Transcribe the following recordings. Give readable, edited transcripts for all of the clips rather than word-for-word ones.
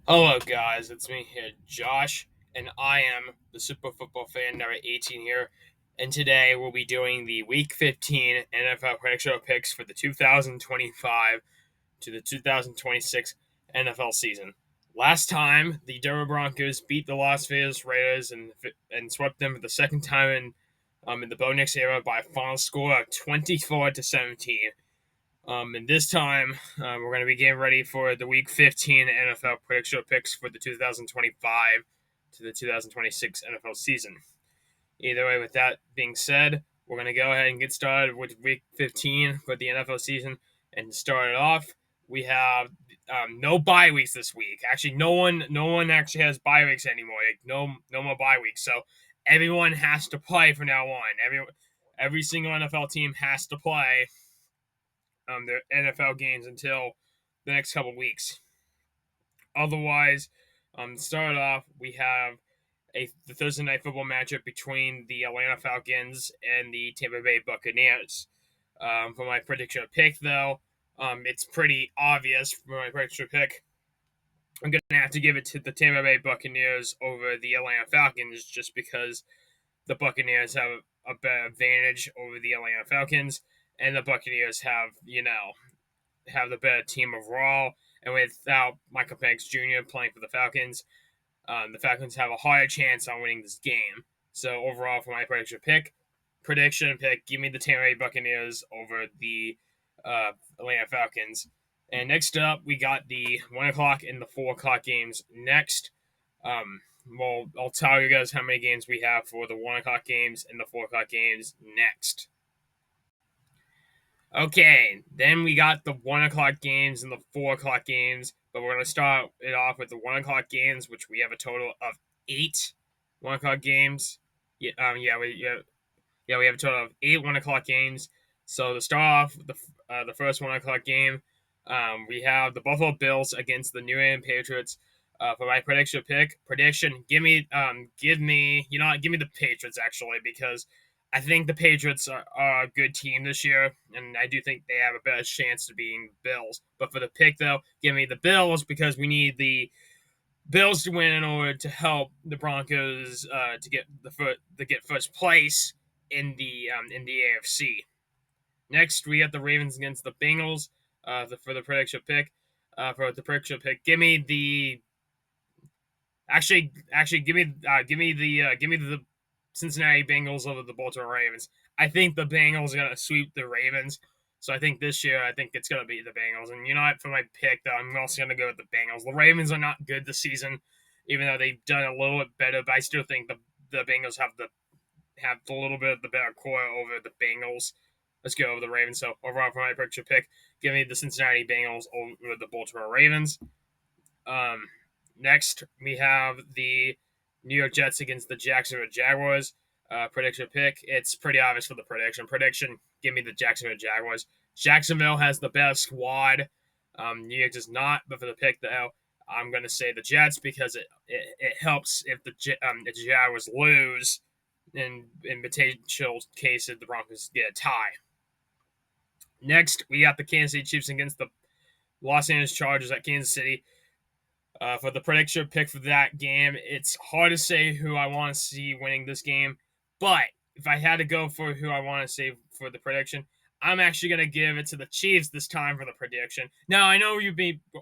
Hello, guys. It's me here, Josh, and I am the Super Football Fan number 18 here. And today we'll be doing the Week 15 NFL prediction picks for the 2025 to the 2026 NFL season. Last time, the Denver Broncos beat the Las Vegas Raiders and swept them for the second time in the Bo Nix era by a final score of 24-17. And this time, we're going to be getting ready for the Week 15 NFL prediction picks for the 2025 to the 2026 NFL season. Either way, with that being said, we're going to go ahead and get started with Week 15 for the NFL season. And to start it off, we have no bye weeks this week. Actually, no one actually has bye weeks anymore. Like, no more bye weeks. So everyone has to play from now on. Every single NFL team has to play their NFL games until the next couple weeks. Otherwise, start off, we have the Thursday night football matchup between the Atlanta Falcons and the Tampa Bay Buccaneers. For my prediction pick, though, it's pretty obvious for my prediction pick. I'm going to have to give it to the Tampa Bay Buccaneers over the Atlanta Falcons just because the Buccaneers have a better advantage over the Atlanta Falcons, and the Buccaneers have the better team overall. And without Michael Penix Jr. playing for the Falcons have a higher chance on winning this game. So overall, for my prediction pick, give me the Tampa Bay Buccaneers over the Atlanta Falcons. And next up, we got the 1 o'clock and the 4 o'clock games next. Well, I'll tell you guys how many games we have for the 1 o'clock games and the 4 o'clock games next. Okay, then we got the 1 o'clock games and the 4 o'clock games, but we're gonna start it off with the 1 o'clock games, which we have a total of 8 1 o'clock games. We have a total of 8 1 o'clock games. So to start off the first 1 o'clock game, we have the Buffalo Bills against the New England Patriots. For my prediction, give me the Patriots actually because I think the Patriots are a good team this year, and I do think they have a better chance to being the Bills. But for the pick, though, give me the Bills because we need the Bills to win in order to help the Broncos to get first place in the AFC. Next, we got the Ravens against the Bengals for the prediction pick. Give me the give me the Cincinnati Bengals over the Baltimore Ravens. I think the Bengals are gonna sweep the Ravens. So I think this year, I think it's gonna be the Bengals. And you know what? For my pick, though, I'm also gonna go with the Bengals. The Ravens are not good this season, even though they've done a little bit better. But I still think the Bengals have a little bit of the better core over the Bengals. Let's go over the Ravens. So overall, for my picture pick, give me the Cincinnati Bengals over the Baltimore Ravens. Um, Next, we have the New York Jets against the Jacksonville Jaguars. Prediction pick. It's pretty obvious for the prediction. Give me the Jacksonville Jaguars. Jacksonville has the best squad. New York does not. But for the pick, though, I'm going to say the Jets because it helps if the Jaguars lose in potential case if the Broncos get a tie. Next, we got the Kansas City Chiefs against the Los Angeles Chargers at Kansas City. For the prediction pick for that game, it's hard to say who I want to see winning this game, but if I had to go for who I want to see for the prediction, I'm actually going to give it to the Chiefs this time for the prediction. Now, I know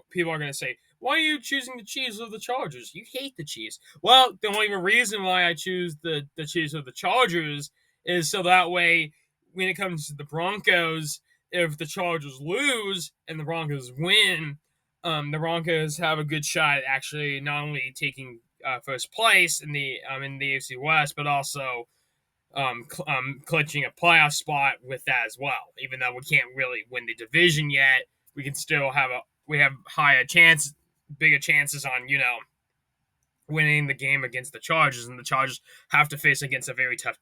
people are going to say, why are you choosing the Chiefs over the Chargers? You hate the Chiefs. Well, the only reason why I choose the Chiefs over the Chargers is so that way, when it comes to the Broncos, if the Chargers lose and the Broncos win, the Broncos have a good shot at actually not only taking first place in the AFC West, but also clinching a playoff spot with that as well. Even though we can't really win the division yet, we can still have bigger chances on winning the game against the Chargers, and the Chargers have to face against a very tough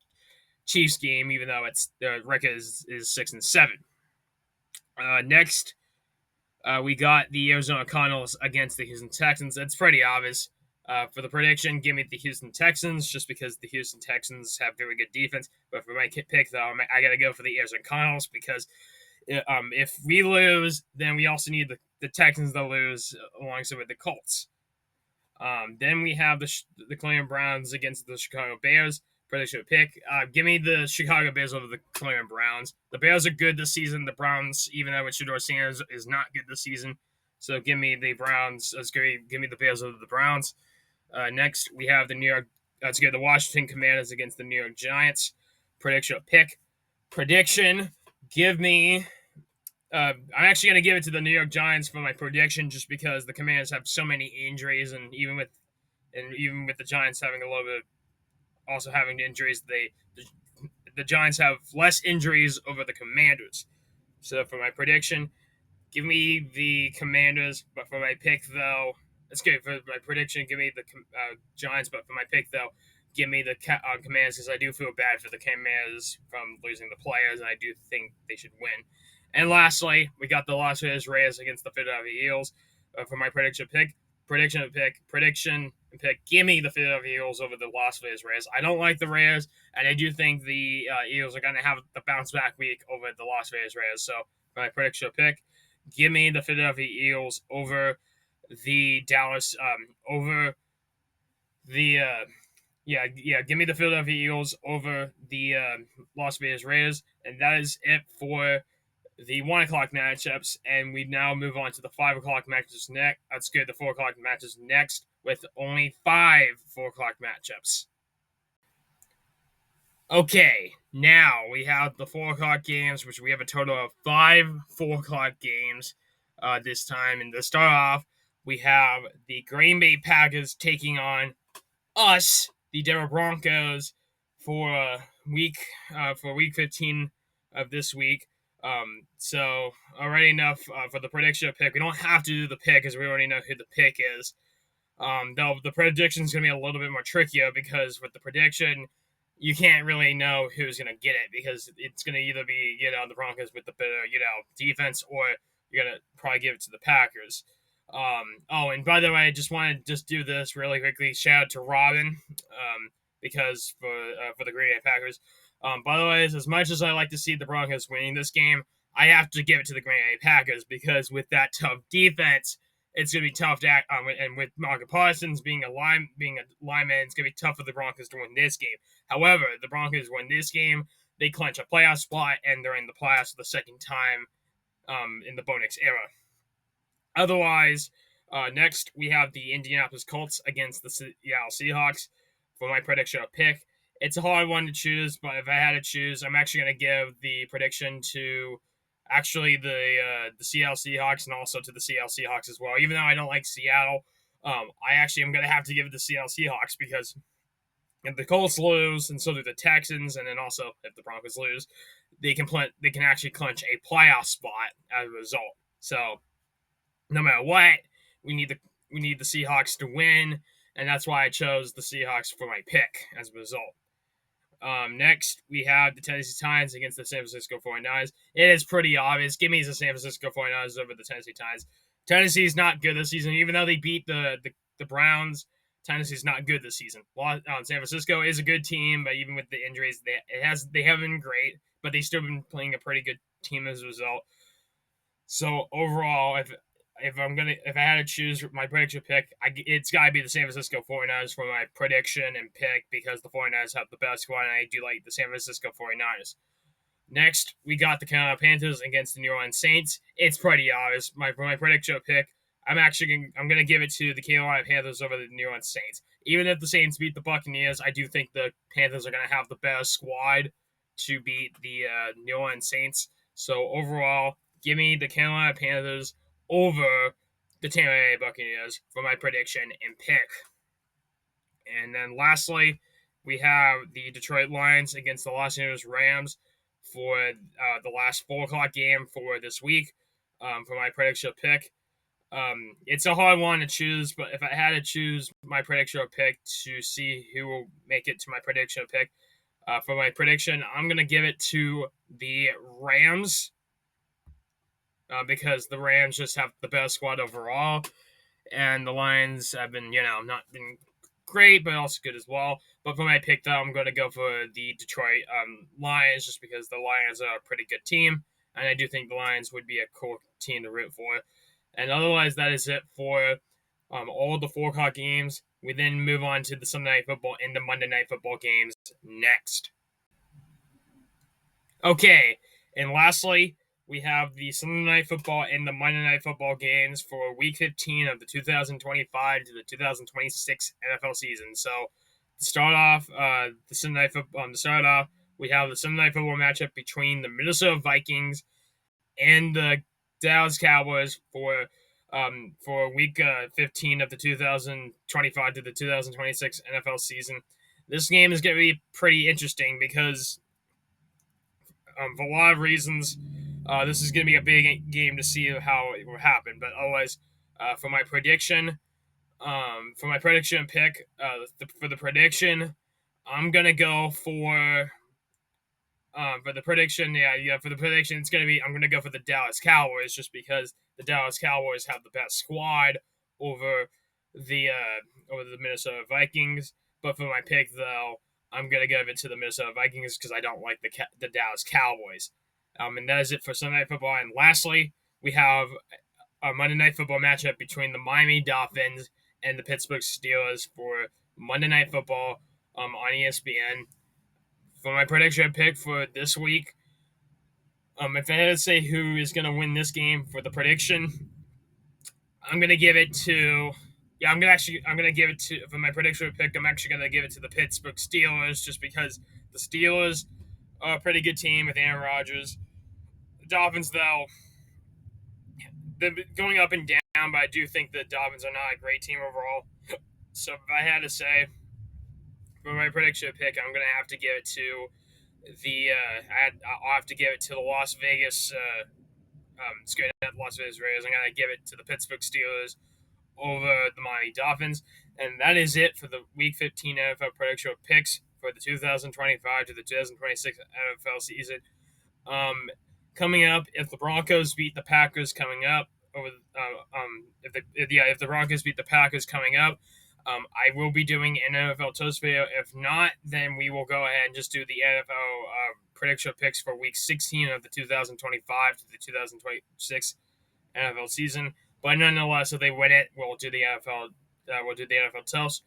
Chiefs game, even though it's the record is 6-7. Next, we got the Arizona Cardinals against the Houston Texans. It's pretty obvious. For the prediction, give me the Houston Texans just because the Houston Texans have very good defense. But for my pick, though, I got to go for the Arizona Cardinals because if we lose, then we also need the Texans to lose alongside with the Colts. Then we have the Cleveland Browns against the Chicago Bears. Prediction pick. Give me the Chicago Bears over the Cleveland Browns. The Bears are good this season. The Browns, even though Shedeur Sanders is not good this season, so give me the Browns. Give me the Bears over the Browns. Next, we have the Washington Commanders against the New York Giants. Prediction pick. Prediction. Give me. I'm actually going to give it to the New York Giants for my prediction, just because the Commanders have so many injuries, and even with the Giants having a little bit, also having injuries, the Giants have less injuries over the Commanders. So for my prediction, give me the Commanders, but for my pick though, that's good. For my prediction, give me the Giants, but for my pick though, give me the Commanders, because I do feel bad for the Commanders from losing the players, and I do think they should win. And lastly, we got the Las Vegas Raiders against the Philadelphia Eagles. For my prediction pick, give me the Philadelphia Eagles over the Las Vegas Raiders. I don't like the Raiders, and I do think the Eagles are going to have the bounce back week over the Las Vegas Raiders. So for my prediction pick, give me the Philadelphia Eagles over the Dallas, over the give me the Philadelphia Eagles over the Las Vegas Raiders, and that is it for the 1 o'clock matchups. And we now move on to the 5 o'clock matches next. Let's get the 4 o'clock matches next, with only 5 4 o'clock matchups. Okay, now we have the 4 o'clock games, which we have a total of 5 4 o'clock games this time. And to start off, we have the Green Bay Packers taking on us, the Denver Broncos, for week 15 of this week. So already enough for the prediction pick. We don't have to do the pick, because we already know who the pick is. Though the prediction is going to be a little bit more trickier, because with the prediction, you can't really know who's going to get it, because it's going to either be, the Broncos with the better, defense, or you're going to probably give it to the Packers. And by the way, I just want to do this really quickly. Shout out to Robin, because for the Green Bay Packers. By the way, as much as I like to see the Broncos winning this game, I have to give it to the Green Bay Packers, because with that tough defense, it's going to be tough to act on. And with Micah Parsons being a lineman, it's going to be tough for the Broncos to win this game. However, the Broncos win this game, they clinch a playoff spot, and they're in the playoffs for the second time in the Bo Nix era. Otherwise, next we have the Indianapolis Colts against the Seattle Seahawks. For my prediction pick, it's a hard one to choose, but if I had to choose, I'm actually going to give the prediction to the Seattle Seahawks, and also to the Seattle Seahawks as well. Even though I don't like Seattle, I actually am going to have to give it to Seattle Seahawks, because if the Colts lose, and so do the Texans, and then also if the Broncos lose, they can actually clinch a playoff spot as a result. So no matter what, we need the Seahawks to win, and that's why I chose the Seahawks for my pick as a result. Next, we have the Tennessee Titans against the San Francisco 49ers. It is pretty obvious. Give me the San Francisco 49ers over the Tennessee Titans. Tennessee's not good this season. Even though they beat the Browns, Tennessee's not good this season. San Francisco is a good team, but even with the injuries, they haven't been great, but they've still been playing a pretty good team as a result. So overall, if I had to choose my prediction pick, it's got to be the San Francisco 49ers for my prediction and pick, because the 49ers have the best squad, and I do like the San Francisco 49ers. Next, we got the Carolina Panthers against the New Orleans Saints. It's pretty obvious. For my prediction pick, I'm going to give it to the Carolina Panthers over the New Orleans Saints. Even if the Saints beat the Buccaneers, I do think the Panthers are going to have the better squad to beat the New Orleans Saints. So overall, give me the Carolina Panthers over the Tampa Bay Buccaneers for my prediction and pick. And then lastly, we have the Detroit Lions against the Los Angeles Rams for the last 4 o'clock game for this week for my prediction pick. It's a hard one to choose, but if I had to choose my prediction pick to see who will make it to my prediction pick, for my prediction, I'm going to give it to the Rams, because the Rams just have the best squad overall, and the Lions have been, not been great, but also good as well. But for my pick, though, I'm going to go for the Detroit Lions, just because the Lions are a pretty good team, and I do think the Lions would be a cool team to root for. And otherwise, that is it for all the 4 o'clock games. We then move on to the Sunday Night Football and the Monday Night Football games next. Okay, and lastly, we have the Sunday Night Football and the Monday Night Football games for Week 15 of the 2025 to the 2026 NFL season. So, to start off, the Sunday Night Football. We have the Sunday Night Football matchup between the Minnesota Vikings and the Dallas Cowboys for Week 15 of the 2025 to the 2026 NFL season. This game is going to be pretty interesting because for a lot of reasons, this is going to be a big game to see how it will happen. But otherwise, for my prediction, pick, for the prediction, I'm gonna go for the prediction. For the prediction, I'm gonna go for the Dallas Cowboys just because the Dallas Cowboys have the best squad over the Minnesota Vikings. But for my pick, though, I'm gonna give it to the Minnesota Vikings because I don't like the Dallas Cowboys. And that is it for Sunday Night Football. And lastly, we have a Monday Night Football matchup between the Miami Dolphins and the Pittsburgh Steelers for Monday Night Football on ESPN. For my prediction pick for this week, if I had to say who is going to win this game for the prediction, I'm going to give it to. Yeah, I'm gonna give it to for my prediction pick. I'm actually gonna give it to the Pittsburgh Steelers just because the Steelers are a pretty good team with Aaron Rodgers. The Dolphins, though, they're going up and down, but I do think the Dolphins are not a great team overall. So if I had to say for my prediction pick, I'm gonna have to give it to I'll have to give it to the Las Vegas. Straight up Las Vegas Raiders. I'm gonna give it to the Pittsburgh Steelers over the Miami Dolphins. And that is it for the Week 15 NFL prediction picks for the 2025 to the 2026 NFL season. Coming up, if the Broncos beat the Packers coming up, if the Broncos beat the Packers coming up, I will be doing an NFL toast video. If not, then we will go ahead and just do the NFL prediction picks for Week 16 of the 2025 to the 2026 NFL season. But nonetheless, if they win it, we'll do the NFL. We'll do the NFL toast.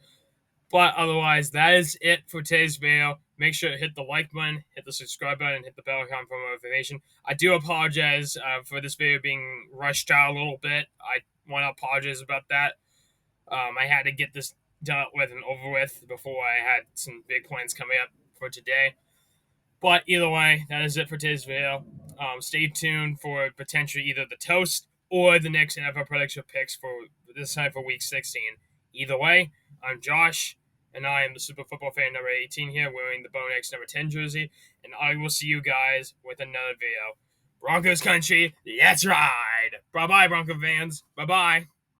But otherwise, that is it for today's video. Make sure to hit the like button, hit the subscribe button, and hit the bell icon for more information. I do apologize for this video being rushed out a little bit. I want to apologize about that. I had to get this done with and over with before I had some big plans coming up for today. But either way, that is it for today's video. Stay tuned for potentially either the toast or the next NFL prediction picks for this time for Week 16. Either way, I'm Josh, and I am the Super Football Fan number 18 here, wearing the Bo Nix number 10 jersey, and I will see you guys with another video. Broncos country, let's ride! Bye-bye, Bronco fans. Bye-bye.